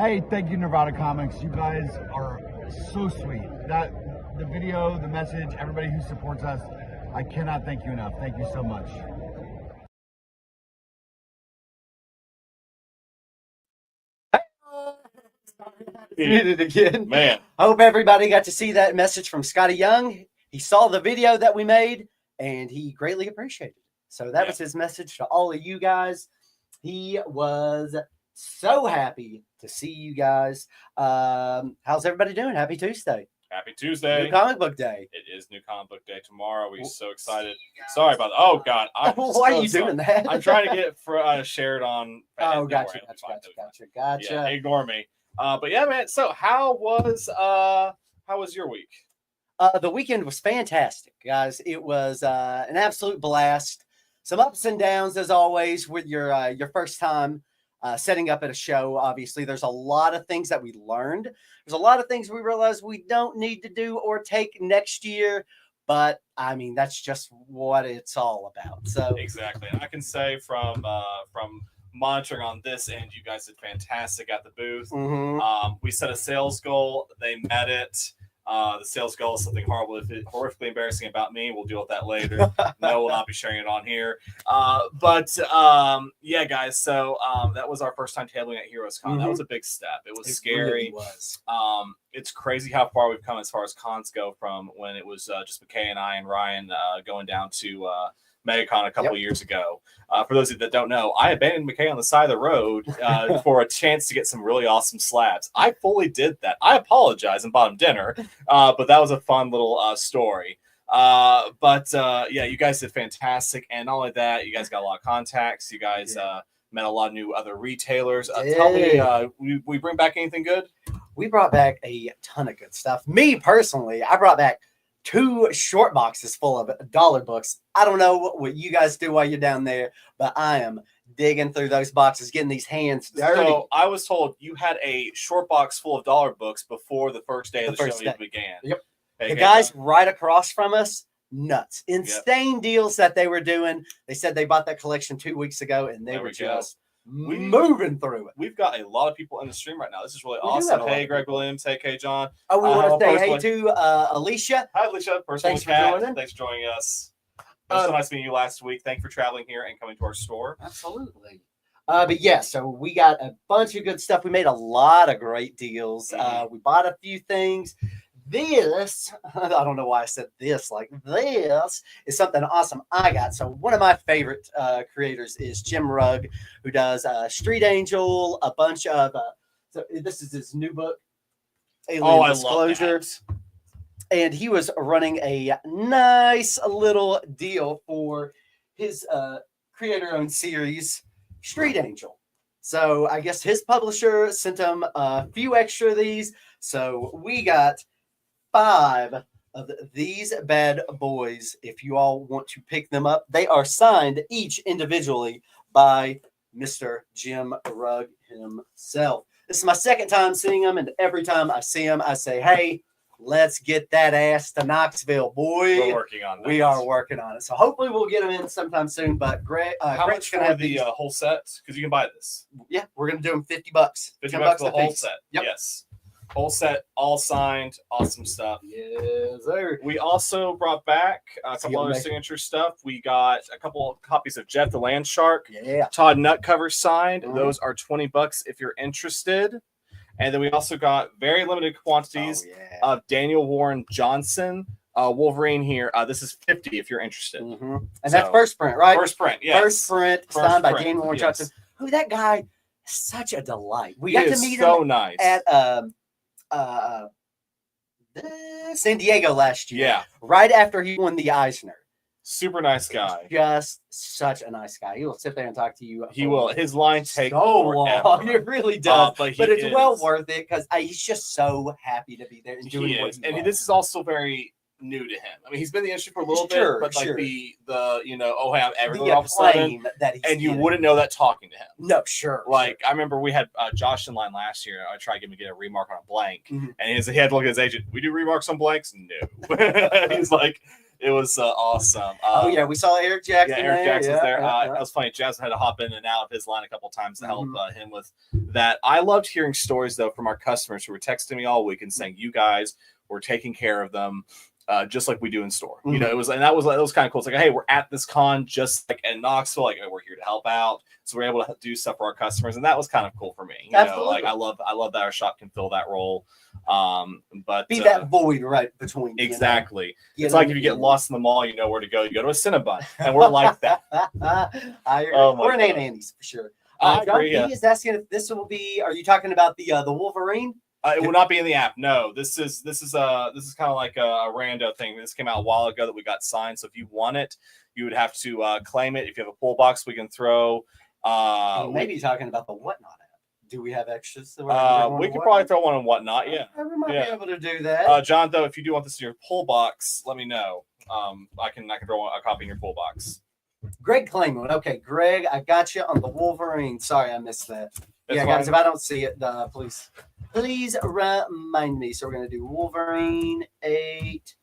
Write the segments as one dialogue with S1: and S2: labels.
S1: Hey, thank you, Nirvana Comics. You guys are so sweet. The video, the message, everybody who supports us, I cannot thank you enough. Thank you so much.
S2: Did it again.
S3: Man.
S2: I hope everybody got to see that message from Scotty Young. He saw the video that we made and he greatly appreciated it. So that was his message to all of you guys. He was so happy to see you guys. How's everybody doing? Happy Tuesday.
S3: Happy Tuesday.
S2: New comic book day.
S3: It is New Comic Book Day tomorrow. We're so excited. Sorry about that. Oh, God.
S2: Why are you doing that?
S3: I'm trying to get it shared on.
S2: Oh, gotcha.
S3: Yeah, ignore me. But yeah, man. So how was your week?
S2: The weekend was fantastic, guys. It was an absolute blast. Some ups and downs, as always, with your first time setting up at a show. Obviously, there's a lot of things that we learned. There's a lot of things we realized we don't need to do or take next year. But I mean, that's just what it's all about. So
S3: exactly, I can say from monitoring on this end, you guys did fantastic at the booth. We set a sales goal. They met it. The sales goal is something horrifically embarrassing about me. We'll deal with that later. No, we'll not be sharing it on here. Yeah, guys. So that was our first time tabling at HeroesCon. That was a big step. It was scary.
S2: Really was.
S3: It's crazy how far we've come as far as cons go from when it was just McKay and I and Ryan going down to MegaCon a couple of years ago. For those of you that don't know, I abandoned McKay on the side of the road for a chance to get some really awesome slabs. I fully did that. I apologize and bought him dinner, but that was a fun little story. Yeah, you guys did fantastic. And not only that, you guys got a lot of contacts. You guys met a lot of new other retailers. Tell me, we bring back anything good?
S2: We brought back a ton of good stuff. Me, personally, I brought back 2 short boxes full of dollar books. I don't know what you guys do while you're down there, but I am digging through those boxes, getting these hands dirty.
S3: So I was told you had a short box full of dollar books before the first day of the show even began.
S2: Yep. The guys right across from us, nuts. Insane deals that they were doing. They said they bought that collection 2 weeks ago, and they were just moving through it.
S3: We've got a lot of people in the stream right now. This is really awesome. Hey, Greg Williams. Hey, K. John.
S2: Oh, we want to say hey to Alicia.
S3: Hi, Alicia.
S2: Thanks for joining.
S3: Thanks for joining us. It was so nice meeting you last week. Thanks for traveling here and coming to our store.
S2: Absolutely. But yeah, so we got a bunch of good stuff. We made a lot of great deals. We bought a few things. This, I don't know why I said this, like this is something awesome I got. So one of my favorite creators is Jim Rugg, who does Street Angel, a bunch of, so this is his new book, Alien Disclosure.
S3: Love that.
S2: And he was running a nice little deal for his creator-owned series, Street Angel. So I guess his publisher sent him a few extra of these. So we got 5 of these bad boys. If you all want to pick them up, they are signed each individually by Mr. Jim Rugg himself. This is my second time seeing him, and every time I see him, I say, hey, let's get that ass to Knoxville, boy.
S3: We're working on that.
S2: We are working on it. So hopefully we'll get him in sometime soon. But Greg,
S3: how much for the whole set? Because you can buy this.
S2: Yeah, we're going to do them $50.
S3: $50 for the whole set.
S2: Yep.
S3: Yes. Whole set, all signed, awesome stuff.
S2: Yes, sir.
S3: We also brought back a couple other signature stuff. We got a couple of copies of Jeff the Land Shark.
S2: Yeah.
S3: Todd Nutcover signed. Those are $20 if you're interested. And then we also got very limited quantities of Daniel Warren Johnson Wolverine here. This is $50 if you're interested.
S2: And that's first print, right?
S3: First print, yes.
S2: First print, signed by Daniel Warren Johnson. Who that guy is such a delight. We got to meet him at San Diego last year.
S3: Yeah.
S2: Right after he won the Eisner.
S3: Super nice guy.
S2: Just such a nice guy. He will sit there and talk to you.
S3: He will. His line takes
S2: so long. It really does. But it's well worth it because he's just so happy to be there and doing what he
S3: and
S2: loves.
S3: This is also very new to him. I mean, he's been in the industry for a little bit, but like the oh hey, I'm everywhere all of a sudden, and you wouldn't know that talking to him.
S2: No, sure.
S3: Like I remember we had Josh in line last year. I tried to get him to get a remark on a blank, and he had to look at his agent. We do remarks on blanks? No. He's like, It was awesome.
S2: Oh yeah, we saw Eric Jackson.
S3: Yeah, Eric Jackson's there.
S2: Yeah.
S3: That was funny. Jasmine had to hop in and out of his line a couple times to help
S2: Mm-hmm.
S3: him with that. I loved hearing stories though from our customers who were texting me all week and saying, "You guys were taking care of them." Just like we do in store, you know, that was kind of cool. It's like, hey, we're at this con just like in Knoxville, like we're here to help out, so we're able to do stuff for our customers, and that was kind of cool for me. You know, like I love that our shop can fill that role, but
S2: be that void right between.
S3: Exactly, it's like if you get lost in the mall, you know where to go. You go to a Cinnabon, and we're like that.
S2: I agree. We're in Aunt Annie's for sure.
S3: I
S2: John
S3: agree.
S2: P is asking if this will be. Are you talking about the Wolverine?
S3: It will not be in the app. No, this is kind of like a rando thing. This came out a while ago that we got signed. So if you want it, you would have to claim it. If you have a pull box, we can throw.
S2: Maybe talking about the Whatnot app. Do we have extras?
S3: We could probably throw one on Whatnot. Yeah,
S2: we might be able to do that.
S3: John, though, if you do want this in your pull box, let me know. I can throw a copy in your pull box.
S2: Greg Claymore. Okay, Greg, I got you on the Wolverine. Sorry, I missed that.
S3: That's
S2: guys,
S3: fine.
S2: if I don't see it, please remind me. So we're gonna do Wolverine 8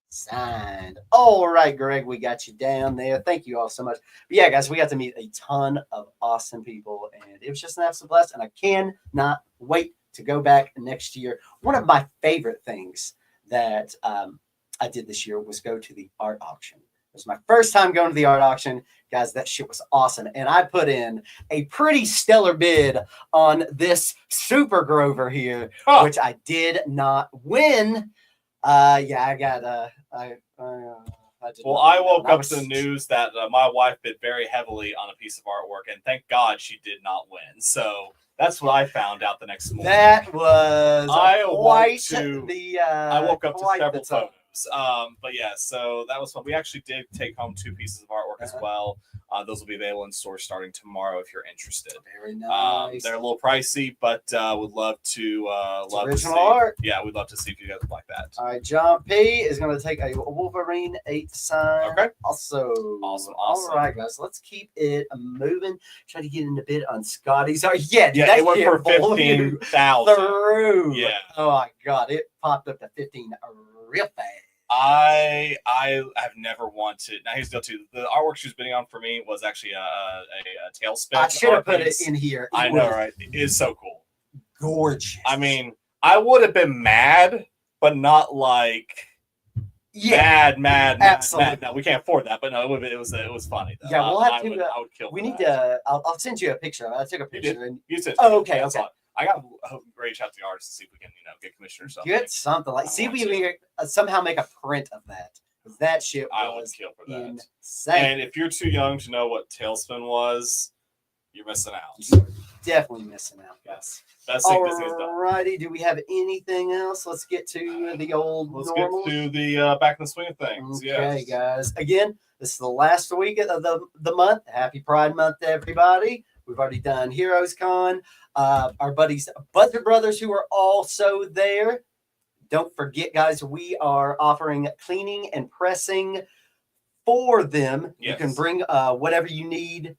S2: signed. All right, Greg, we got you down there. Thank you all so much. But yeah, guys, we got to meet a ton of awesome people, and it was just an absolute blast. And I cannot wait to go back next year. One of my favorite things that I did this year was go to the art auction. It was my first time going to the art auction. Guys, that shit was awesome. And I put in a pretty stellar bid on this Super Grover here, which I did not win. Yeah, I got I
S3: woke up to the news that my wife bid very heavily on a piece of artwork, and thank God she did not win. So that's what I found out the next morning.
S2: That was
S3: I woke up to several photos. But yeah, so that was fun. We actually did take home 2 pieces of artwork as well. Those will be available in store starting tomorrow if you're interested.
S2: Very nice.
S3: They're a little pricey, but would love to
S2: original art.
S3: Yeah, we'd love to see if you guys would like that.
S2: All right, John P is going to take a Wolverine 8 sign.
S3: Okay.
S2: Also,
S3: awesome.
S2: All right, guys, let's keep it moving. Try to get in a bit on Scotty's. Oh yeah,
S3: it went for 15,000.
S2: Through.
S3: Yeah.
S2: Oh my God, it popped up to 15 real fast.
S3: I have never wanted. Now here's the deal too. The artwork she was bidding on for me was actually a tailspin.
S2: I should have put it in here.
S3: I know, right? It is so cool.
S2: Gorgeous.
S3: I mean, I would have been mad, but not like mad.
S2: Absolutely.
S3: No, we can't afford that. But no, it was funny though.
S2: Yeah, we'll have to.
S3: I would kill.
S2: We need to. I'll send you a picture. I took a picture.
S3: You said.
S2: Oh, okay.
S3: That's fine. I got to reach out to the artist to see if we can, get commission or something.
S2: Get something like. See if we can somehow make a print of that. That shit was
S3: I would kill for that.
S2: Insane.
S3: And if you're too young to know what Tailspin was, you're missing out.
S2: You're definitely missing out, guys.
S3: Best thing Disney's done.
S2: Alrighty, do we have anything else? Let's get to the old normals.
S3: Get to the back in the swing of things.
S2: Okay, guys. Again, this is the last week of the month. Happy Pride Month to everybody. We've already done HeroesCon. Our buddies, Buzzard Brothers, who are also there. Don't forget, guys, we are offering cleaning and pressing for them.
S3: Yes.
S2: You can bring whatever you need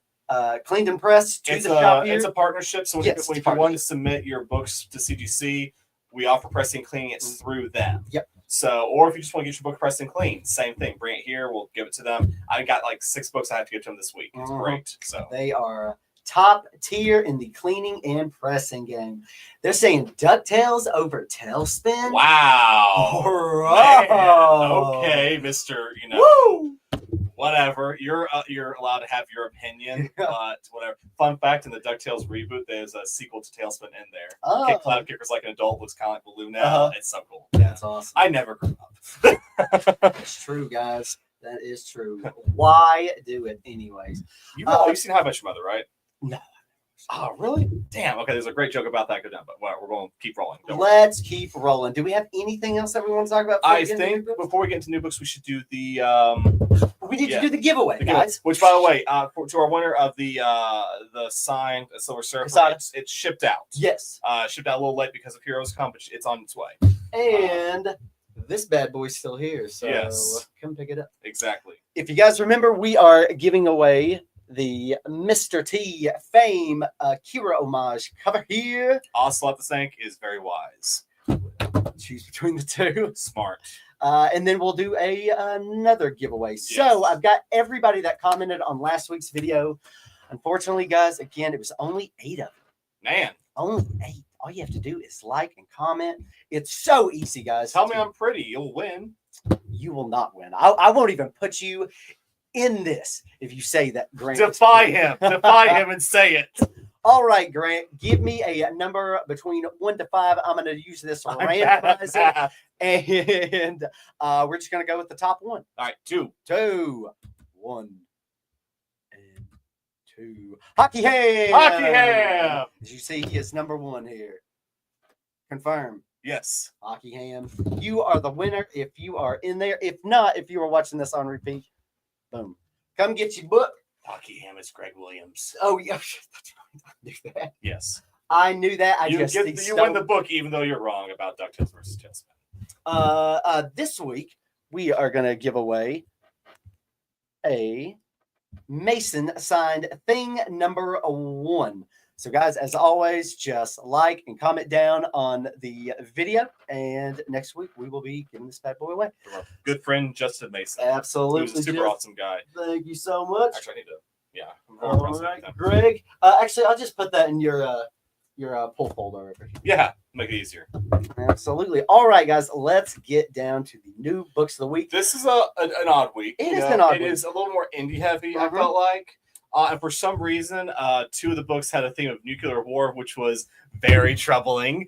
S2: cleaned and pressed to the shop here.
S3: It's a partnership. So if you want to submit your books to CGC, we offer pressing and cleaning it through them.
S2: Yep.
S3: So, or if you just want to get your book pressed and clean, same thing. Bring it here. We'll give it to them. I got like 6 books I have to give to them this week. It's great. So
S2: they are top tier in the cleaning and pressing game. They're saying DuckTales over Tailspin.
S3: Wow.
S2: Bro.
S3: Okay, Mr.
S2: Woo!
S3: Whatever. You're allowed to have your opinion, but whatever. Fun fact, in the DuckTales reboot, there's a sequel to Tailspin in there.
S2: Oh.
S3: Cloud Kicker's like an adult, looks kind of like Baloo now. It's so cool.
S2: That's awesome.
S3: I never grew up.
S2: That's true, guys. That is true. Why do it anyways?
S3: You've seen How I Met Your Mother, right?
S2: No.
S3: Oh, really? Damn. Okay, there's a great joke about that. Go down, but we're going to keep rolling.
S2: Let's keep rolling. Do we have anything else that we want to talk about?
S3: I think before we get into new books, we should do the.
S2: We need to do the giveaway, guys.
S3: Which, by the way, to our winner of the signed Silver Surfer, it's shipped out.
S2: Yes.
S3: Shipped out a little late because of HeroesCon, but it's on its way.
S2: And this bad boy's still here, so come pick it up.
S3: Exactly.
S2: If you guys remember, we are giving away the Mr. T Fame Kira homage cover here.
S3: Ocelot the Snake is very wise.
S2: Choose between the two.
S3: Smart.
S2: And then we'll do another giveaway.
S3: Yes.
S2: So I've got everybody that commented on last week's video. Unfortunately, guys, again, it was only 8 of them.
S3: Man,
S2: Only 8. All you have to do is like and comment. It's so easy, guys.
S3: tell me I'm pretty. You'll win.
S2: You will not win. I won't even put you in this if you say that, Grant.
S3: Defy him. Defy him and say it.
S2: All right, Grant, give me a number between 1 to 5. I'm going to use this randomizer, and we're just going to go with the top one.
S3: All right, 2.
S2: 2, 1, and 2. Hockey Ham!
S3: Hockey Ham!
S2: As you see, he is number 1 here. Confirm.
S3: Yes.
S2: Hockey Ham, you are the winner if you are in there. If not, if you are watching this on repeat, boom. Come get your book.
S3: Hockey Ham is Greg Williams.
S2: Oh, yeah. I knew that.
S3: Yes.
S2: I knew that.
S3: You win the book even though you're wrong about DuckTales versus Tailspin.
S2: This week, we are going to give away a Mason signed thing number 1. So, guys, as always, just like and comment down on the video. And next week, we will be giving this bad boy away.
S3: From our good friend, Justin Mason.
S2: Absolutely.
S3: Who's a super awesome guy.
S2: Thank you so much.
S3: Actually, I need to, yeah.
S2: All right, Greg. Actually, I'll just put that in your pull folder over here.
S3: Yeah, make it easier.
S2: Absolutely. All right, guys, let's get down to the new books of the week.
S3: This is an odd week.
S2: It is an odd week.
S3: It is a little more indie heavy, I felt like. And for some reason, 2 of the books had a theme of nuclear war, which was very troubling.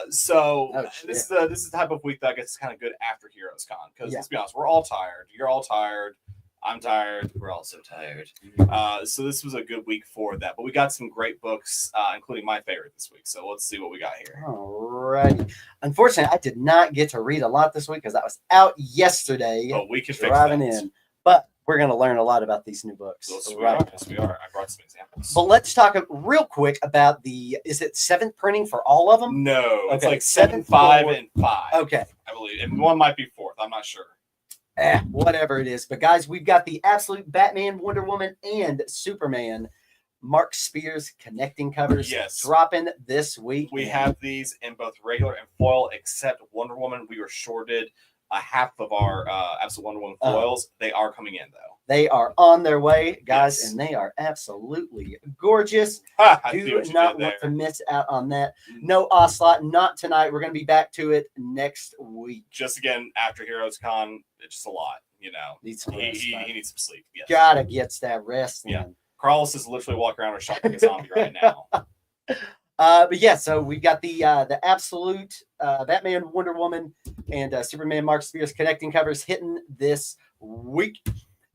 S3: This is the type of week that I guess is kind of good after HeroesCon. Because let's be honest, we're all tired. You're all tired. I'm tired. We're all so tired. So this was a good week for that. But we got some great books, including my favorite this week. So let's see what we got here.
S2: All right. Unfortunately, I did not get to read a lot this week because I was out yesterday.
S3: But we can fix
S2: driving
S3: that.
S2: in. But we're going to learn a lot about these new books.
S3: Yes,
S2: right.
S3: we are. I brought some examples.
S2: But let's talk real quick about is it 7th printing for all of them?
S3: No, it's
S2: Okay,
S3: like 7, 5, and 5.
S2: Okay.
S3: I believe. And one might be 4th. I'm not sure.
S2: Whatever it is. But guys, we've got the absolute Batman, Wonder Woman, and Superman Mark Spears connecting covers dropping this week.
S3: We have these in both regular and foil, except Wonder Woman. We were shorted a half of our absolute Wonder Woman foils. They are coming in, though.
S2: They are on their way, guys, and they are absolutely gorgeous. Do not want to miss out on that. No Ocelot, not tonight. We're going to be back to it next week.
S3: Just again, after HeroesCon, it's just a lot, you know.
S2: Needs some rest,
S3: he needs some sleep. Yes.
S2: Gotta get that rest.
S3: Yeah.
S2: Man.
S3: Carlos is literally walking around or shopping like a zombie right now.
S2: But yeah, so we've got the absolute Batman, Wonder Woman, and Superman Mark Spears connecting covers hitting this week.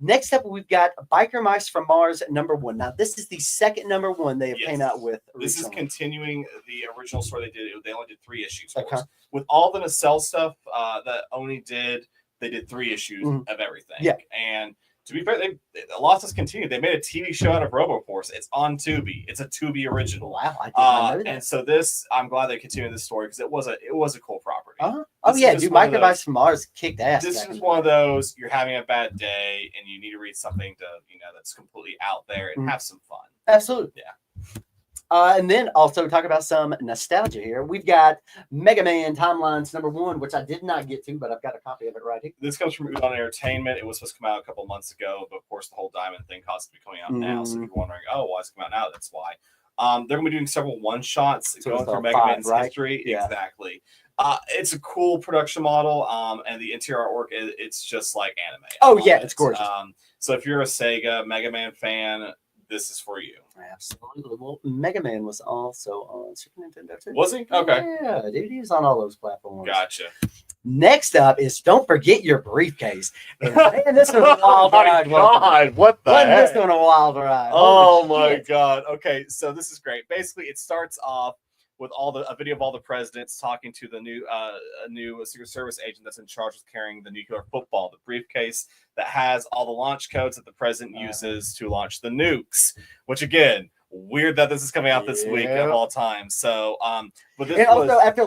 S2: Next up, we've got Biker Mice from Mars #1. Now, this is the second #1 they have came out with.
S3: This is continuing the original story they did. They only did 3 issues.
S2: Okay.
S3: With all the nacelle stuff that Oni did, they did 3 issues of everything.
S2: Yeah.
S3: And to be fair, a lot has continued. They made a TV show out of RoboForce. It's on Tubi. It's a Tubi original.
S2: Wow, I did not know that.
S3: And so this, I'm glad they continued this story because it was a cool property.
S2: Oh yeah, dude, Biker Mice from Mars kicked ass.
S3: This is one of those you're having a bad day and you need to read something to that's completely out there and have some fun.
S2: Absolutely.
S3: Yeah.
S2: And then also talk about some nostalgia here. We've got Mega Man Timelines #1, which I did not get to, but I've got a copy of it right here.
S3: This comes from Udon Entertainment. It was supposed to come out a couple months ago, but of course the whole Diamond thing caused it to be coming out now. So if you're wondering, why it's coming out now, that's why. They're going to be doing several one-shots going through Mega Man's history.
S2: Yeah.
S3: Exactly. It's a cool production model, and the interior artwork, it's just like anime.
S2: Oh, yeah, it's gorgeous.
S3: So if you're a Sega Mega Man fan, this is for you.
S2: Absolutely. Well, Mega Man was also on Super Nintendo too.
S3: Was he? Okay.
S2: Yeah, dude, he was on all those platforms.
S3: Gotcha.
S2: Next up is Don't Forget Your Briefcase. And man, this was a wild ride.
S3: God, what the heck?
S2: This one a wild ride.
S3: Oh my God. Okay, so this is great. Basically, it starts off with a video of all the presidents talking to the new Secret Service agent that's in charge of carrying the nuclear football, the briefcase that has all the launch codes that the president uses to launch the nukes. Which again, weird that this is coming out this week of all time. So, but this
S2: also after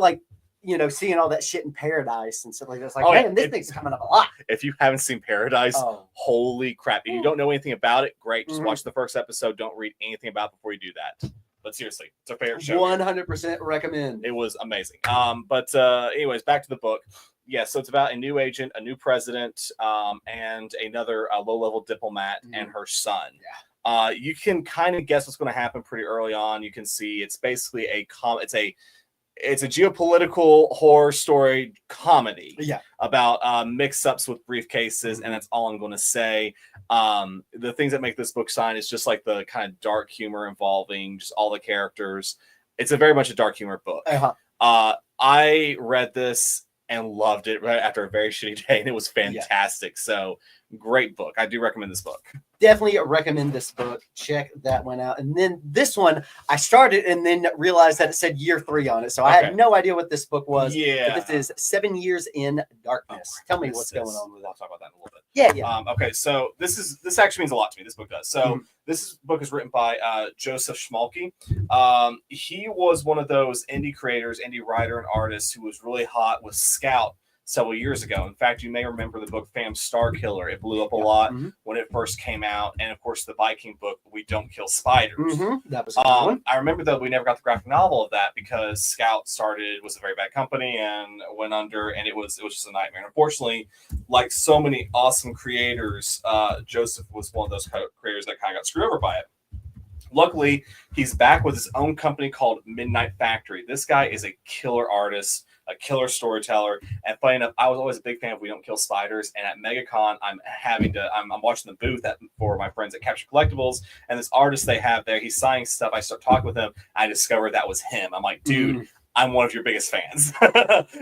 S2: seeing all that shit in Paradise and stuff like that, it's like, man, this thing's coming up a lot.
S3: If you haven't seen Paradise, holy crap! If you don't know anything about it, great. Just watch the first episode. Don't read anything about it before you do that. but seriously, it's a fair show.
S2: 100% recommend.
S3: It was amazing. But anyways, back to the book. Yeah, so it's about a new agent, a new president, and another low-level diplomat and her son.
S2: Yeah.
S3: You can kind of guess what's going to happen pretty early on. You can see it's basically it's a geopolitical horror story comedy.
S2: Yeah.
S3: About mix-ups with briefcases, and that's all I'm going to say. The things that make this book shine is just like the kind of dark humor involving just all the characters. It's a very much a dark humor book. I read this and loved it right after a very shitty day, and it was fantastic. Yeah. So great book. I do recommend this book.
S2: Definitely recommend this book. Check that one out. And then this one, I started and then realized that it said year 3 on it. So I had no idea what this book was.
S3: Yeah.
S2: But this is 7 Years in Darkness. Tell me what's going on with that.
S3: I'll talk about that in a little bit.
S2: Yeah.
S3: Okay, so this actually means a lot to me. This book does. So this book is written by Joseph Schmalke. He was one of those indie creators, indie writer and artist who was really hot with Scout several years ago. In fact, you may remember the book Fam Star Killer. It blew up a lot when it first came out. And of course, the Viking book, We Don't Kill Spiders.
S2: That was a good one.
S3: I remember, though, we never got the graphic novel of that because Scout was a very bad company and went under, and it was just a nightmare. And unfortunately, like so many awesome creators, Joseph was one of those creators that kind of got screwed over by it. Luckily, he's back with his own company called Midnight Factory. This guy is a killer artist, a killer storyteller, and funny enough, I was always a big fan of We Don't Kill Spiders. And at MegaCon, I'm watching the booth for my friends at Capture Collectibles, and this artist they have there, he's signing stuff. I start talking with him. I discovered that was him. I'm like, dude, I'm one of your biggest fans.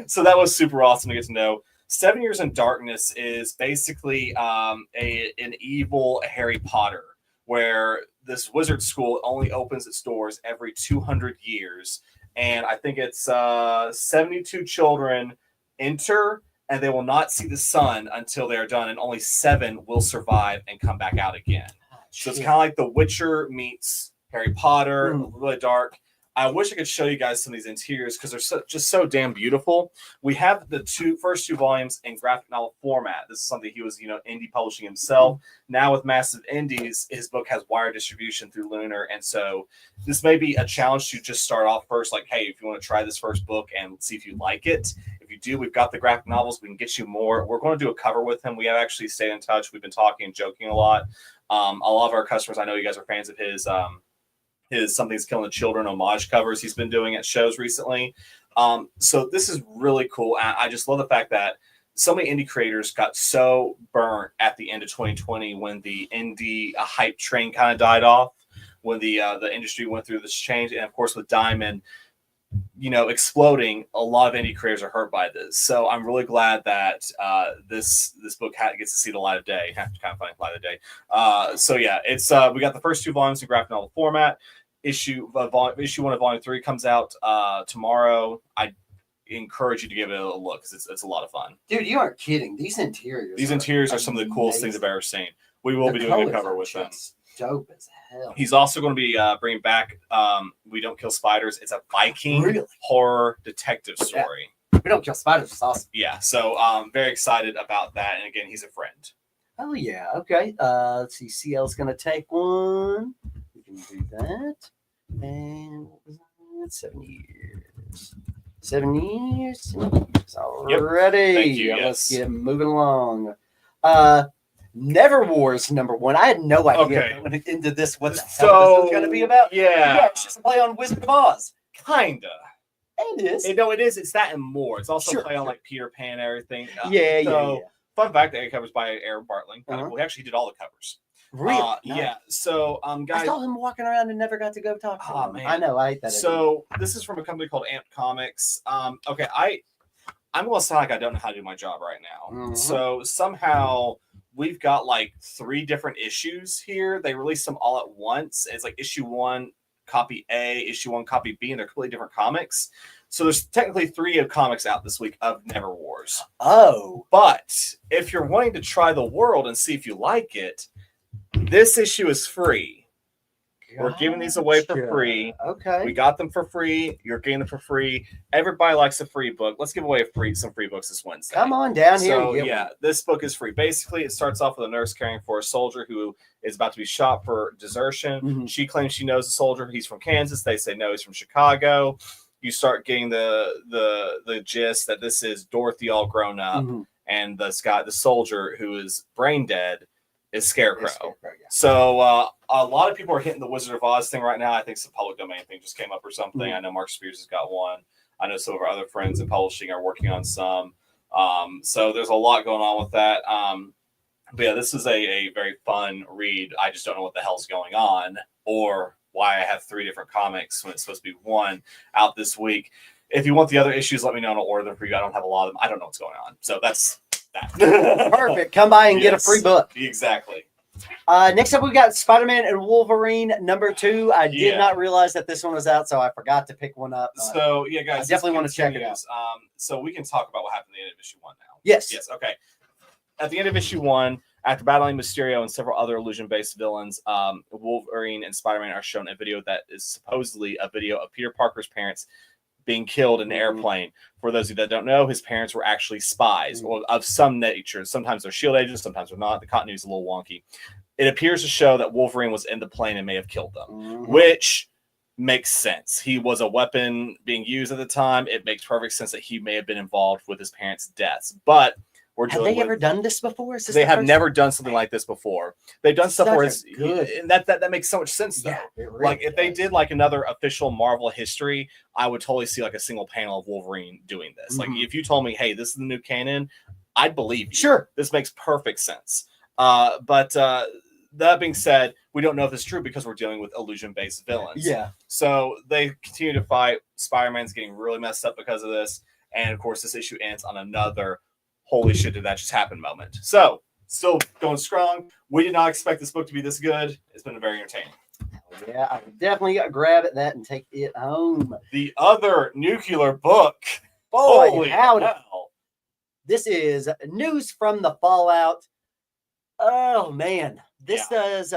S3: So that was super awesome to get to know. 7 Years in Darkness is basically an evil Harry Potter, where this wizard school only opens its doors every 200 years. And I think it's 72 children enter, and they will not see the sun until they are done, and only 7 will survive and come back out again. So it's kind of like The Witcher meets Harry Potter, really dark. I wish I could show you guys some of these interiors because they're just so damn beautiful. We have the first two volumes in graphic novel format. This is something he was, indie publishing himself. Now with Massive Indies, his book has wire distribution through Lunar, and so this may be a challenge to just start off first. Like, hey, if you want to try this first book and see if you like it. If you do, we've got the graphic novels. We can get you more. We're going to do a cover with him. We have actually stayed in touch. We've been talking and joking a lot. A lot of our customers, I know you guys are fans of his Something's Killing the Children homage covers he's been doing at shows recently. So this is really cool. I just love the fact that so many indie creators got so burnt at the end of 2020 when the indie hype train kind of died off, when the industry went through this change. And of course with Diamond, exploding, a lot of indie creators are hurt by this. So I'm really glad that this book gets to see the light of day. Kind of funny, light of day. So yeah, it's we got the first 2 volumes in graphic novel format. Issue 1 of Volume 3 comes out tomorrow. I encourage you to give it a look because it's a lot of fun.
S2: Dude, you aren't kidding. These interiors
S3: are some of the coolest things I've ever seen. We will be doing a cover with them.
S2: Dope as hell.
S3: He's also going to be bringing back We Don't Kill Spiders. It's a Viking horror detective story.
S2: Yeah. We Don't Kill Spiders is awesome.
S3: Yeah, so I'm very excited about that. And again, he's a friend.
S2: Oh yeah. Okay. Let's see. CL's going to take one. We can do that. And what was that? 7 years. 7 years. Already.
S3: Thank you.
S2: Let's get moving along. Never Wars #1. I had no idea going into this what the hell this is going to be about.
S3: Yeah,
S2: it's just a play on Wizard of Oz.
S3: Kinda.
S2: It is.
S3: It is. It's that and more. It's also a play on like Peter Pan and everything.
S2: Yeah.
S3: Fun fact: the covers by Aaron Bartling. Cool. He actually did all the covers.
S2: Really? Nice.
S3: Yeah. So, guys,
S2: I saw him walking around and never got to go talk to him.
S3: Man.
S2: I know. I hate that.
S3: So this is from a company called Amp Comics. I'm going to sound like I don't know how to do my job right now. So somehow we've got like 3 different issues here. They released them all at once. It's like issue 1, copy A, issue 1, copy B, and they're completely different comics. So there's technically 3 comics out this week of Never Wars.
S2: Oh.
S3: But if you're wanting to try the world and see if you like it, this issue is free. We're giving these away for free.
S2: Okay.
S3: We got them for free. You're getting them for free. Everybody likes a free book. Let's give away some free books this Wednesday.
S2: Come on down here.
S3: So, yeah, this book is free. Basically, it starts off with a nurse caring for a soldier who is about to be shot for desertion.
S2: Mm-hmm.
S3: She claims she knows the soldier. He's from Kansas. They say no, he's from Chicago. You start getting the gist that this is Dorothy all grown up, and the soldier who is brain dead is Scarecrow. So a lot of people are hitting the Wizard of Oz thing right now. I think it's a public domain thing just came up or something. I know Mark Spears has got one. I know some of our other friends in publishing are working on some. So there's a lot going on with that. But yeah, this is a very fun read. I just don't know what the hell's going on or why I have 3 different comics when it's supposed to be 1 out this week. If you want the other issues, let me know and I'll order them for you. I don't have a lot of them. I don't know what's going on. So that's that.
S2: Perfect. Come by and get a free book.
S3: Exactly.
S2: Next up, we've got Spider-Man and Wolverine #2. I did not realize that this one was out, so I forgot to pick one up.
S3: So, yeah, guys.
S2: I definitely want to check it out.
S3: So we can talk about what happened at the end of issue 1 now.
S2: Yes.
S3: Yes, okay. At the end of issue 1, after battling Mysterio and several other illusion-based villains, Wolverine and Spider-Man are shown a video that is supposedly a video of Peter Parker's parents being killed in an airplane. For those of you that don't know, his parents were actually spies of some nature. Sometimes they're SHIELD agents, sometimes they're not. The continuity is a little wonky. It appears to show that Wolverine was in the plane and may have killed them, which makes sense. He was a weapon being used at the time. It makes perfect sense that he may have been involved with his parents' deaths. But
S2: have they ever done this before?
S3: They have never done something like this before. They've done stuff where it's
S2: good.
S3: And that makes so much sense though.
S2: Yeah, really
S3: like if they did like another official Marvel history, I would totally see like a single panel of Wolverine doing this. Like if you told me, hey, this is the new canon, I'd believe you.
S2: Sure.
S3: This makes perfect sense. But that being said, we don't know if it's true because we're dealing with illusion-based villains.
S2: Yeah.
S3: So they continue to fight. Spider-Man's getting really messed up because of this. And of course, this issue ends on another holy shit, did that just happen moment. So, still going strong. We did not expect this book to be this good. It's been very entertaining.
S2: Yeah, I would definitely grab that and take it home.
S3: The other nuclear book.
S2: Boy,
S3: holy
S2: howdy.
S3: hell.
S2: This is news from the Fallout. Oh, man. This does...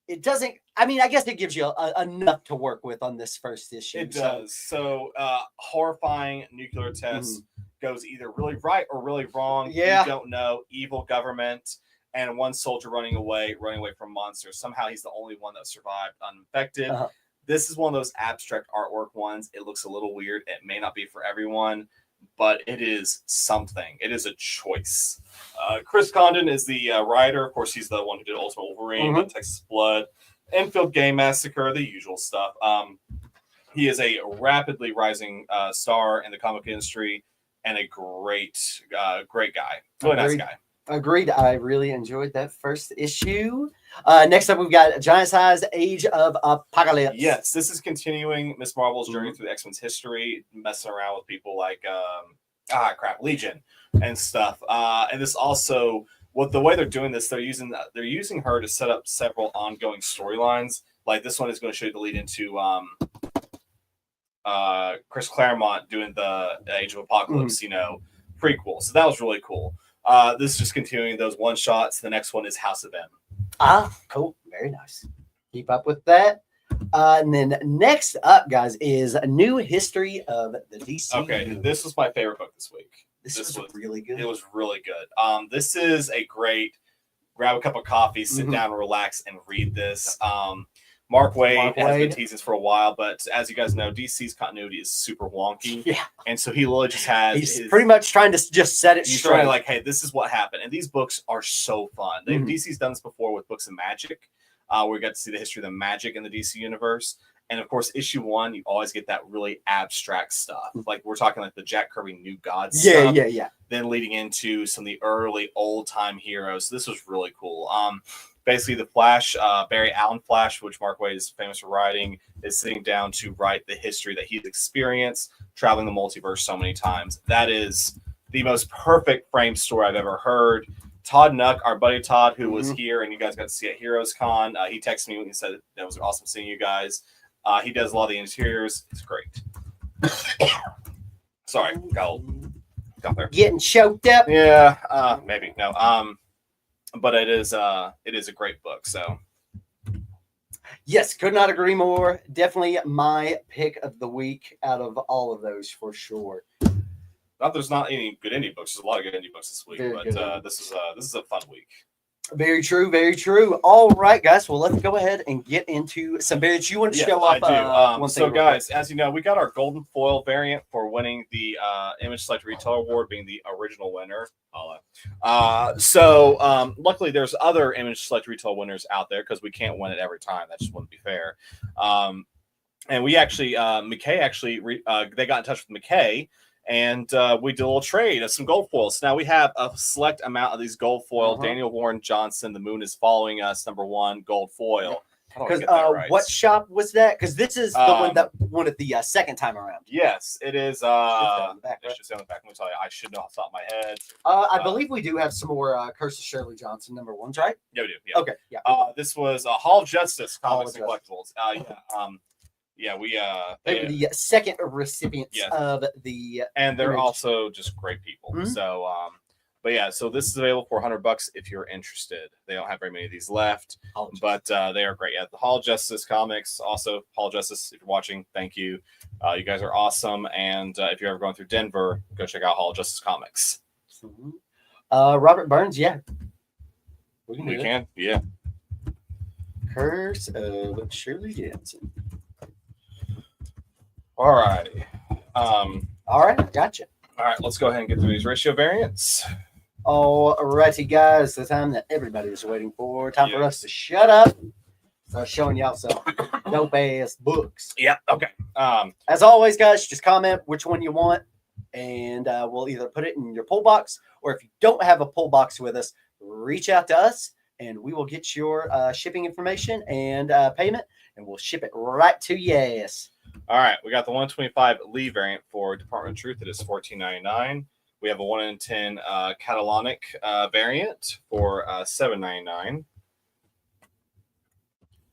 S2: it doesn't... I mean, I guess it gives you enough to work with on this first issue.
S3: It does. So, horrifying nuclear tests goes either really right or really wrong.
S2: Yeah.
S3: You don't know. Evil government and one soldier running away from monsters. Somehow he's the only one that survived uninfected. This is one of those abstract artwork ones. It looks a little weird. It may not be for everyone, but it is something. It is a choice. Chris Condon is the writer. Of course, he's the one who did Ultimate Wolverine, Texas Blood, Enfield Game Massacre, the usual stuff. He is a rapidly rising star in the comic industry and a great guy. Really nice guy.
S2: Agreed. I really enjoyed that first issue. Next up, we've got Giant Size Age of Apocalypse.
S3: Yes, this is continuing Miss Marvel's journey through the X-Men's history, messing around with people like Legion and stuff. And this also, the way they're doing this, they're using her to set up several ongoing storylines. Like this one is going to show you the lead into Chris Claremont doing the Age of Apocalypse, prequel. So that was really cool. This is just continuing those one shots. The next one is House of M.
S2: Ah, cool. Very nice. Keep up with that. And then next up, guys, is a new history of the DC.
S3: Okay, this was my favorite book this week.
S2: This was really good.
S3: It was really good. This is a great grab a cup of coffee, sit down, relax, and read this. Mark Waid has been teasing this for a while, but as you guys know, DC's continuity is super wonky. Yeah. And so he literally just has...
S2: He's pretty much trying to just set it straight.
S3: Trying like, hey, this is what happened. And these books are so fun. DC's done this before with books of magic. We got to see the history of the magic in the DC universe. And of course, issue 1, you always get that really abstract stuff. Like we're talking like the Jack Kirby New Gods stuff.
S2: Yeah.
S3: Then leading into some of the early old-time heroes. This was really cool. Basically, the Flash, Barry Allen Flash, which Mark Waid is famous for writing, is sitting down to write the history that he's experienced traveling the multiverse so many times. That is the most perfect frame story I've ever heard. Todd Nuck, our buddy Todd, who was here and you guys got to see at HeroesCon, he texted me and he said that was awesome seeing you guys. He does a lot of the interiors. It's great. Sorry, got there.
S2: Getting choked up.
S3: Yeah, maybe no. But it is a great book. So
S2: Yes, could not agree more. Definitely my pick of the week out of all of those for sure.
S3: Not there's not any good indie books. There's a lot of good indie books this week,
S2: Very
S3: but
S2: good.
S3: this is a fun week.
S2: Very true, very true. All right, guys. Well, let's go ahead and get into some variants. You want to show off?
S3: I do.
S2: One
S3: So,
S2: thing
S3: guys, as you know, we got our golden foil variant for winning the Image Select Retailer Award, being the original winner. Luckily, there's other Image Select Retail winners out there because we can't win it every time. That just wouldn't be fair. And we actually, McKay actually, they got in touch with McKay. And we did a little trade of some gold foils. Now we have a select amount of these gold foil. Daniel Warren Johnson, the moon is following us. #1 gold foil.
S2: Because what shop was that? Because this is the one that won it the second time around.
S3: Yes, it is.
S2: On the back, right?
S3: It should say on the back. Let me tell you, I should know off the top of my head.
S2: I believe we do have some more Curse of Shirley Johnson #1s, right?
S3: Yeah, we do. Yeah.
S2: Okay. Yeah.
S3: This was a Hall of Justice
S2: Hall
S3: comics
S2: of
S3: and collectibles. They
S2: were the second recipients of the,
S3: and they're
S2: image.
S3: also just great people.
S2: Mhm.
S3: So, so this is available for $100 if you're interested. They don't have very many of these left, but they are great. Yeah, the Hall of Justice comics. Also, Hall of Justice, if you're watching, thank you. You guys are awesome. And if you're ever going through Denver, go check out Hall of Justice comics.
S2: Robert Burns, yeah.
S3: We can, yeah.
S2: Curse of Shirley Johnson.
S3: All right.
S2: All right, gotcha.
S3: All right, let's go ahead and get through these ratio variants.
S2: All righty, guys. The time that everybody is waiting for. Time for us to shut up. Start showing y'all some dope ass books.
S3: Yep. Okay.
S2: As always, guys, just comment which one you want, and we'll either put it in your pull box, or if you don't have a pull box with us, reach out to us, and we will get your shipping information and payment, and we'll ship it right to your ass.
S3: All right, we got the 125 Lee variant for Department of Truth. It is $14.99. We have a 1 in 10 Catalonic variant for $7.99.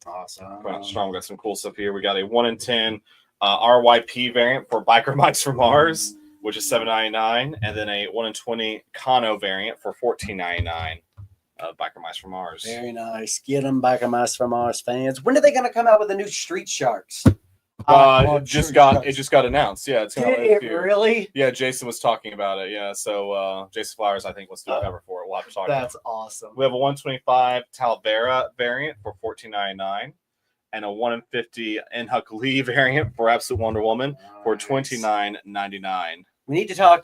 S2: Awesome.
S3: Strong. We got some cool stuff here. We got a 1 in 10 RYP variant for Biker Mice from Mars, which is $7.99, and then a 1 in 20 Kano variant for $14.99. Biker Mice from Mars.
S2: Very nice. Get them, Biker Mice from Mars fans. When are they going to come out with the new Street Sharks?
S3: It just got announced. Yeah, it's
S2: Did it really?
S3: Yeah, Jason was talking about it. Yeah, so Jason Flowers, I think, was doing cover for it. We'll have to talk.
S2: That's awesome.
S3: We have a 125 Talavera variant for $14.99, and a 1 in 50 Enhuck Lee variant for Absolute Wonder Woman for $29.99.
S2: We need to talk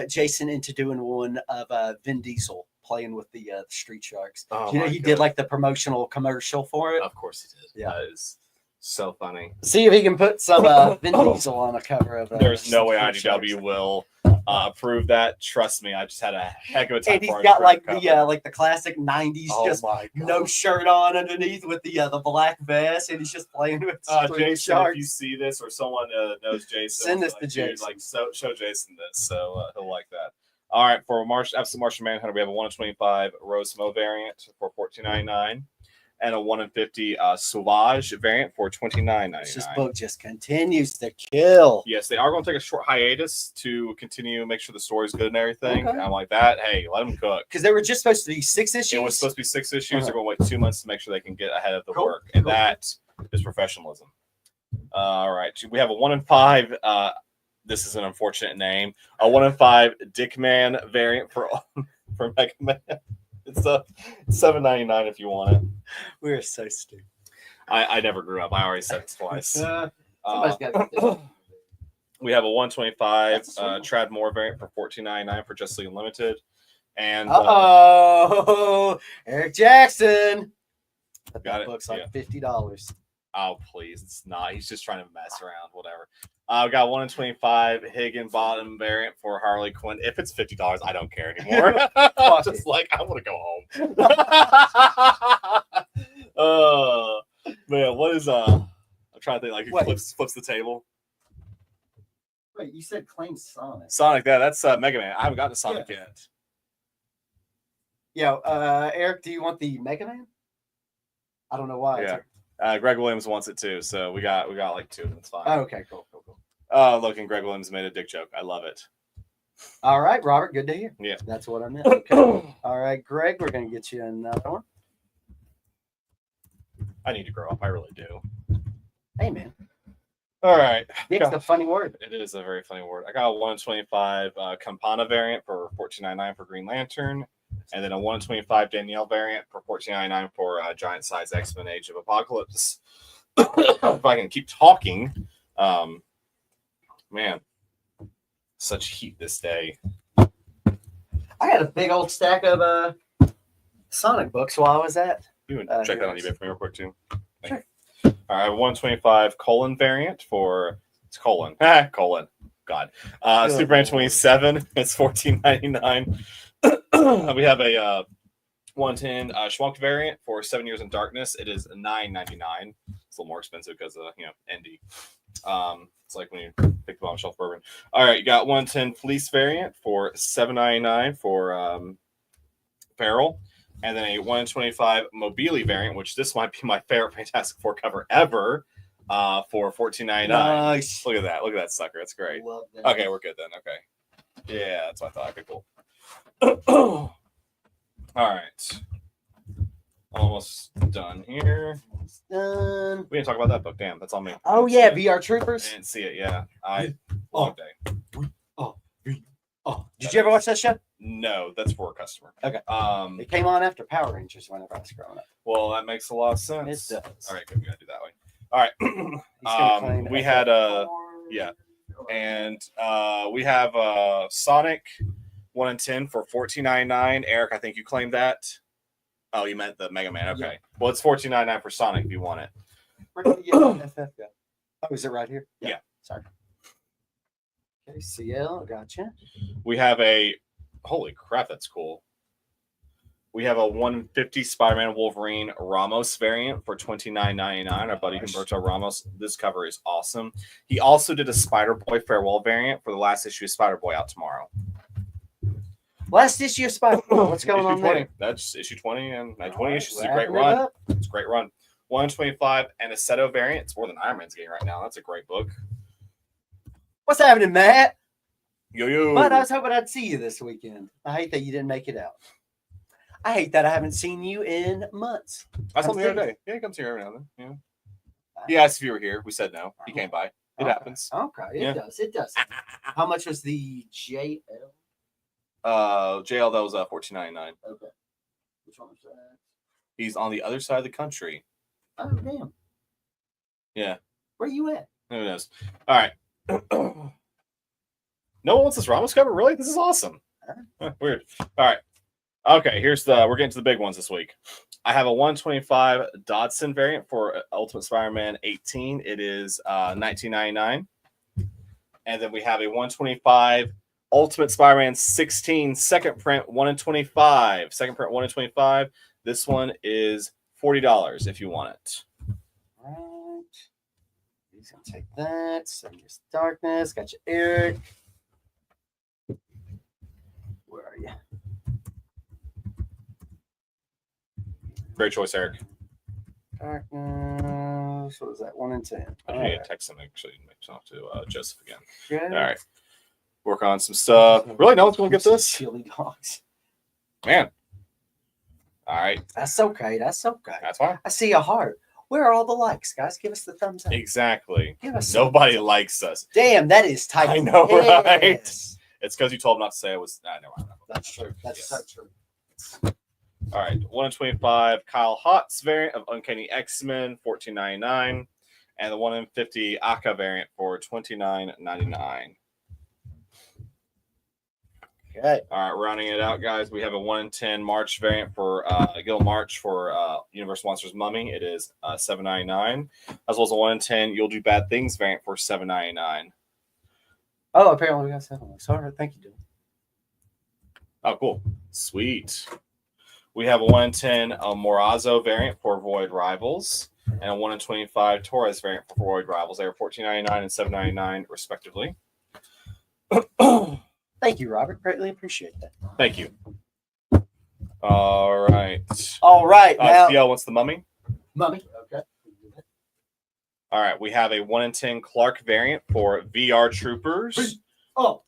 S2: Jason into doing one of Vin Diesel playing with the Street Sharks.
S3: Oh,
S2: you know, he did like the promotional commercial for it.
S3: Of course he did.
S2: Yeah.
S3: That is so funny.
S2: See if he can put some Vin Diesel on a cover of
S3: There's no way IDW will approve that. Trust me, I just had a heck of a time.
S2: And he's got like the classic '90s, just
S3: my
S2: no shirt on underneath with the black vest, and he's just playing with
S3: Jason.
S2: Sharks.
S3: If you see this or someone knows Jason,
S2: Send this to Jason.
S3: Show Jason this, so he'll like that. All right, for Absolute Martian Manhunter, we have a 1 in 25 Rose Mo variant for $14.99. And a 1 in 50 Sauvage variant for $29.99.
S2: This book just continues to kill.
S3: Yes, they are going to take a short hiatus to continue, make sure the story's good and everything.
S2: Okay.
S3: I'm like that. Hey, let them cook.
S2: Because they were just supposed to be 6 issues.
S3: It was supposed to be 6 issues. They're going to wait 2 months to make sure they can get ahead of the work, and that is professionalism. All right, we have a 1 in 5. This is an unfortunate name. A 1 in 5 Dickman variant for Mega Man. It's $7.99 if you want it.
S2: We're so stupid.
S3: I never grew up. I already said it twice.
S2: Somebody's got
S3: We have a 125 Trad Moore variant for $14.99 for Justice League Unlimited. And
S2: Eric Jackson.
S3: Got it.
S2: Looks like $50.
S3: Oh, please. It's not. He's just trying to mess around. Whatever. We got 1 in 25 Higginbottom variant for Harley Quinn. If it's $50, I don't care anymore. Just like, I want to go home. Man, what is I'm trying to think, like, he flips the table.
S2: Wait, you said claim Sonic.
S3: Sonic, that's Mega Man. I haven't gotten to Sonic yet.
S2: Yeah, Eric, do you want the Mega Man? I don't know why.
S3: Yeah. Greg Williams wants it too, so we got like 2. That's fine.
S2: Oh, okay, cool.
S3: Look, and Greg Williams made a dick joke. I love it.
S2: All right, Robert, good to hear.
S3: Yeah,
S2: that's what I meant. Okay. All right, Greg, we're gonna get you another one.
S3: I need to grow up. I really do.
S2: Hey, man.
S3: All right.
S2: It's a funny word.
S3: It is a very funny word. I got a 125 Campana variant for $14.99 for Green Lantern, and then a 125 Danielle variant for $14.99 for Giant Size X-Men Age of Apocalypse. If I can keep talking, man, such heat this day.
S2: I got a big old stack of Sonic books while I was at.
S3: You can check that on eBay for me real quick too.
S2: Sure.
S3: All right, 125 colon variant for it's colon colon. God, Superman 27. It's $14.99. We have a 110 Schwunk variant for 7 Years in Darkness. It is $9.99. It's a little more expensive because of ND. It's like when you pick the bottom shelf bourbon. All right, you got 110 Fleece variant for $7.99 for Farrell. And then a 125 Mobili variant, which this might be my favorite Fantastic Four cover ever, for $14.99.
S2: Nice.
S3: Look at that. Look at that sucker. That's great.
S2: Love that.
S3: Okay, we're good then. Okay. Yeah, that's what I thought. Okay, cool. All right. Almost done here.
S2: Done.
S3: We didn't talk about that book. Damn, that's on me.
S2: Oh, yeah, VR Troopers.
S3: I didn't see it. Yeah. Long day.
S2: Did you ever watch that show?
S3: No, that's for a customer.
S2: Okay.
S3: It
S2: came on after Power Rangers whenever I was growing up.
S3: Well, that makes a lot of sense.
S2: It does.
S3: All right, good. We gotta do that way. All right. We had yeah, and we have Sonic 1 and 10 for $14.99. Eric, I think you claimed that. Oh, you meant the Mega Man. Okay. Yeah. Well, it's $14.99 for Sonic if you want it.
S2: Where do you get FF go? Oh, is it right here?
S3: Yeah.
S2: Sorry. Okay, CL, gotcha.
S3: We have a holy crap, that's cool. We have a 150 Spider-Man Wolverine Ramos variant for $29.99. Our buddy Humberto Ramos. This cover is awesome. He also did a Spider-Boy Farewell variant for the last issue of Spider-Boy out tomorrow.
S2: Last issue of Spider-Boy. What's going on
S3: 20.
S2: there?
S3: That's issue 20, and 20 issues is a great run. It's a great run. 125 and a Seto variant. It's more than Iron Man's getting right now. That's a great book.
S2: What's happening, Matt?
S3: Yo.
S2: But I was hoping I'd see you this weekend. I hate that you didn't make it out. I hate that I haven't seen you in months.
S3: I saw him the other day. Yeah, he comes here every now and then. Yeah. He asked if you were here. We said no. He came by. It happens.
S2: Okay. It does. It does. How much was the JL?
S3: JL, that was $14.99.
S2: Okay. Which one was that?
S3: He's on the other side of the country.
S2: Oh, damn.
S3: Yeah.
S2: Where you at?
S3: Who knows? All right. No one wants this Ramos cover? Really? This is awesome. Weird. All right. Okay, we're getting to the big ones this week. I have a 125 Dodson variant for Ultimate Spider-Man 18. It is $19.99. And then we have a 125 Ultimate Spider-Man 16 second print 1 in 25. Second print 1 in 25. This one is $40 if you want it.
S2: All right. He's going to take that. 7 Years of Darkness. Got you, Eric. Where are you?
S3: Great choice, Eric.
S2: Darkness. What was that? 1 in 10.
S3: I need to text him actually. Talk to Joseph again.
S2: Good.
S3: All right. Work on some stuff. Really? No one's going to get this?
S2: Chili dogs.
S3: Man. All right.
S2: That's okay. That's okay.
S3: That's fine.
S2: I see a heart. Where are all the likes, guys? Give us the thumbs up.
S3: Exactly.
S2: Give us
S3: Nobody likes us.
S2: Damn, that is tight.
S3: I know, right? It's because you told him not to say it was. No.
S2: That's true. That's so true.
S3: All right. 1 in 25 Kyle Hotz variant of Uncanny X-Men, $14.99. And the 1 in 50 Aka variant for $29.99.
S2: Okay.
S3: All right, rounding it out, guys. We have a 1 in 10 March variant for Gil March for Universal Monsters Mummy. It is $7.99, as well as a 1 in 10 You'll Do Bad Things variant for $7.99.
S2: Oh, apparently we got 7. Sorry, thank you, dude.
S3: Oh, cool, sweet. We have a 1 in 10 Morazzo variant for Void Rivals, and a 1 in 25 Torres variant for Void Rivals. They are $14.99 and $7.99 respectively.
S2: Thank you, Robert. Greatly appreciate that.
S3: Thank you. All right.
S2: All right. Now,
S3: CL, what's the Mummy?
S2: Mummy. Okay.
S3: All right. We have a 1 in 10 Clark variant for VR Troopers.
S2: Oh.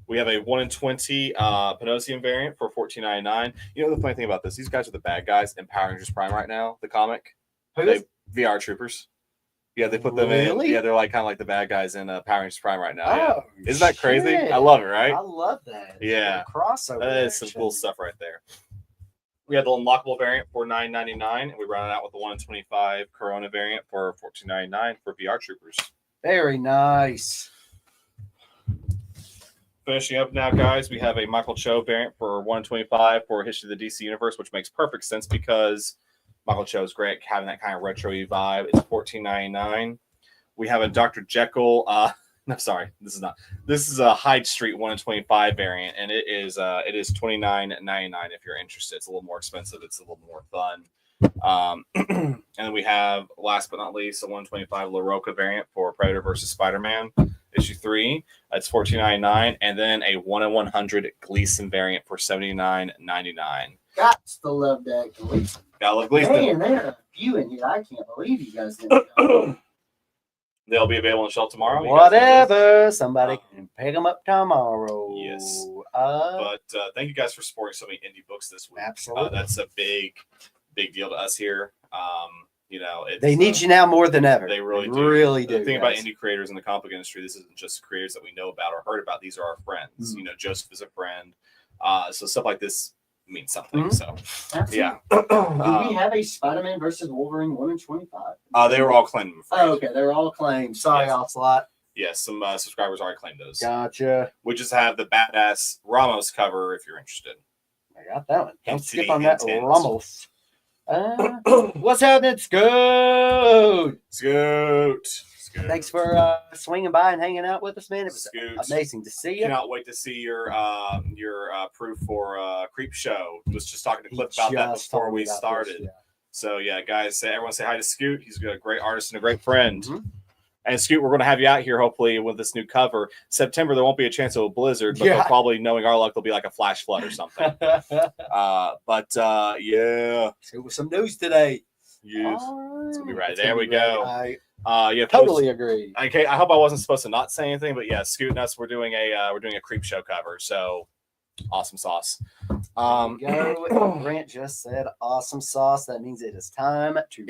S3: We have a 1 in 20 Panosian variant for $14.99. You know the funny thing about this? These guys are the bad guys in Power Rangers Prime right now. The comic, they VR Troopers. Yeah, they put them in. Yeah, they're like kind of like the bad guys in Power Rangers Prime right now.
S2: Oh,
S3: yeah. Isn't that crazy? I love it, right?
S2: I love that.
S3: Yeah,
S2: crossover.
S3: That is some cool stuff right there. We had the unlockable variant for $9.99, and we rounded out with the 1 in 25 Corona variant for $14.99 for VR Troopers.
S2: Very nice.
S3: Finishing up now, guys, we have a Michael Cho variant for 1 in 25 for History of the DC Universe, which makes perfect sense because Michael Cho is great, having that kind of retro-y vibe. It's $14.99. We have a Dr. Jekyll. No, sorry, this is not. This is a Hyde Street 1 in 25 variant, and it is $29.99 if you're interested. It's a little more expensive. It's a little more fun. And then we have, last but not least, a 1 in 25 La Roca variant for Predator versus Spider-Man issue 3. It's $14.99, and then a 1 in 100 Gleason variant for $79.99.
S2: Got to love that Gleason.
S3: Gotta love Gleason.
S2: Man, there are a few in here. I can't believe you guys didn't.
S3: They'll be available on shelf tomorrow.
S2: Whatever. Somebody can pick them up tomorrow.
S3: Yes. But thank you guys for supporting so many indie books this week.
S2: Absolutely.
S3: That's a big deal to us here. You know,
S2: they need you now more than ever.
S3: They really do. The thing about indie creators in the comic book industry, this isn't just creators that we know about or heard about. These are our friends. Mm-hmm. You know, Joseph is a friend. So stuff like this means something. Mm-hmm. So,
S2: absolutely.
S3: Yeah.
S2: Do we have a Spider-Man versus Wolverine 1 in 25?
S3: They were all claimed.
S2: Oh, okay. They were all claimed. Sorry, yes. Ocelot.
S3: Yes, some subscribers already claimed those.
S2: Gotcha.
S3: We just have the badass Ramos cover if you're interested.
S2: I got that one. Don't skip on that Ramos. What's happening, Scoot?
S3: Scoot.
S2: Thanks for swinging by and hanging out with us, man. It was amazing to see you.
S3: Cannot wait to see your proof for Creep Show. Was just talking to Cliff about that before we started. Yeah. So yeah, guys, everyone say hi to Scoot. He's a great artist and a great friend. Mm-hmm. And Scoot, we're going to have you out here hopefully with this new cover. September, there won't be a chance of a blizzard, but they'll probably, knowing our luck, there'll be like a flash flood or something. Yeah.
S2: So with some news today.
S3: Yes. It's going to be right. There we go.
S2: Yeah, totally agree.
S3: Okay, I hope I wasn't supposed to not say anything, but yeah, Scoot and us, we're doing a Creep Show cover. So awesome sauce.
S2: Grant just said awesome sauce. That means it is time to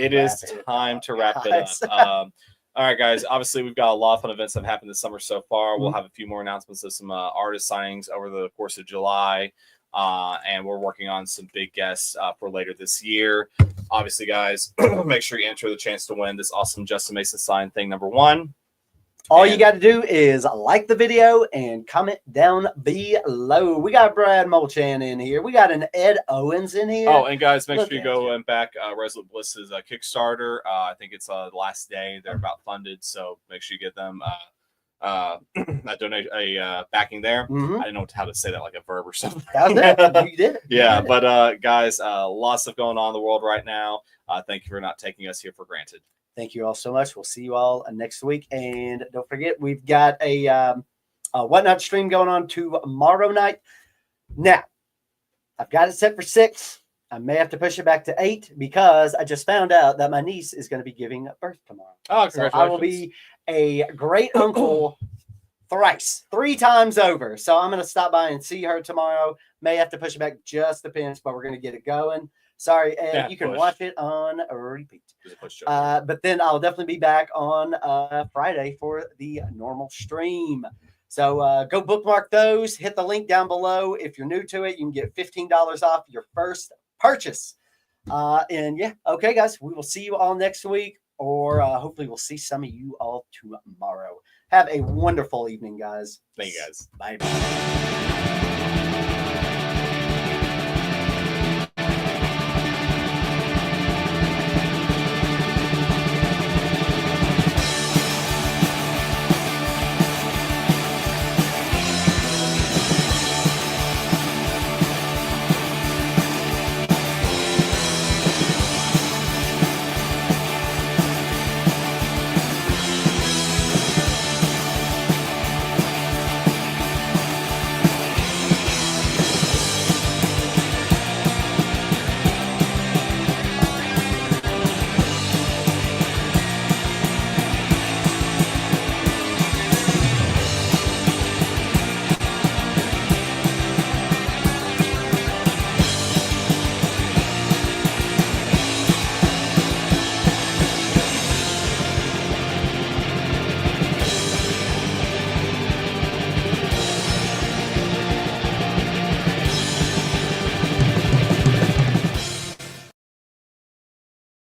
S3: wrap it up. All right, guys. Obviously, we've got a lot of fun events that have happened this summer so far. Mm-hmm. We'll have a few more announcements of some artist signings over the course of July. And we're working on some big guests for later this year. Obviously, guys, make sure you enter the chance to win this awesome Justin Mason sign thing #1.
S2: All you got to do is like the video and comment down below. We got Brad Molchan in here. We got an Ed Owens in here.
S3: Oh, and guys, make sure you go and back Resolute Bliss's Kickstarter. I think it's the last day. They're about funded, so make sure you get them backing there. Mm-hmm. I didn't know how to say that like a verb or something.
S2: You did.
S3: Yeah, but guys, lots of going on in the world right now. Thank you for not taking us here for granted.
S2: Thank you all so much. We'll see you all next week. And don't forget, we've got a Whatnot stream going on tomorrow night. Now, I've got it set for 6. I may have to push it back to 8 because I just found out that my niece is going to be giving birth tomorrow.
S3: Oh, congratulations.
S2: So I will be a great uncle 3 times over. So I'm going to stop by and see her tomorrow. May have to push it back, just depends, but we're going to get it going. Sorry, Ed, you can watch it on a repeat. But then I'll definitely be back on Friday for the normal stream. So go bookmark those. Hit the link down below. If you're new to it, you can get $15 off your first purchase. And yeah, okay, guys, we will see you all next week, or hopefully we'll see some of you all tomorrow. Have a wonderful evening, guys.
S3: Thank you, guys.
S2: Bye.